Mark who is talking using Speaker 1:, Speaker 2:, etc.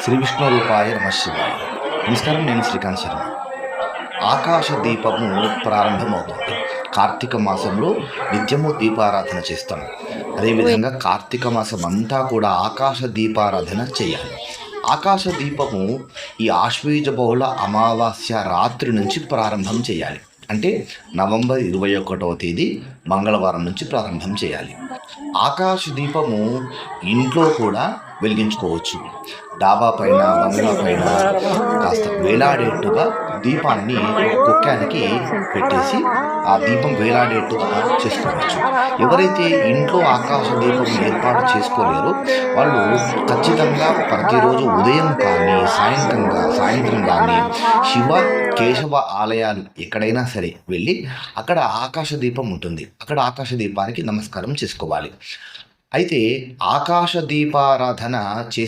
Speaker 1: శ్రీ విష్ణు రూపాయ నమ శివాయ. నమస్కారం, నేను శ్రీకాంత్ శర్మ. ఆకాశ దీపము ప్రారంభమవుతుంది. కార్తీక మాసంలో నిత్యము దీపారాధన చేస్తాం. అదేవిధంగా కార్తీక మాసం అంతా కూడా ఆకాశ దీపారాధన చేయాలి. ఆకాశ దీపము ఈ ఆశ్వయుజ బహుళ అమావాస్య రాత్రి నుంచి ప్రారంభం చేయాలి. అంటే నవంబర్ 21వ తేదీ మంగళవారం నుంచి ప్రారంభం చేయాలి. ఆకాశ దీపము ఇంట్లో కూడా వెలిగించుకోవచ్చు. డాబా పైన, బంగ్లా పైన కాస్త వేలాడేట్టుగా దీపాన్ని కుక్కానికి పెట్టేసి ఆ దీపం వేలాడేట్టుగా చేసుకోవచ్చు. ఎవరైతే ఇంట్లో ఆకాశ దీపం ఏర్పాటు చేసుకోలేరో వాళ్ళు ఖచ్చితంగా ప్రతిరోజు ఉదయం కానీ సాయంత్రం కానీ శివ కేశవ ఆలయాలు ఎక్కడైనా సరే వెళ్ళి అక్కడ ఆకాశ దీపం ఉంటుంది. అక్కడ ఆకాశ దీపానికి నమస్కారం చేసుకోవాలి. అయితే ఆకాశ దీపారాధన చేసి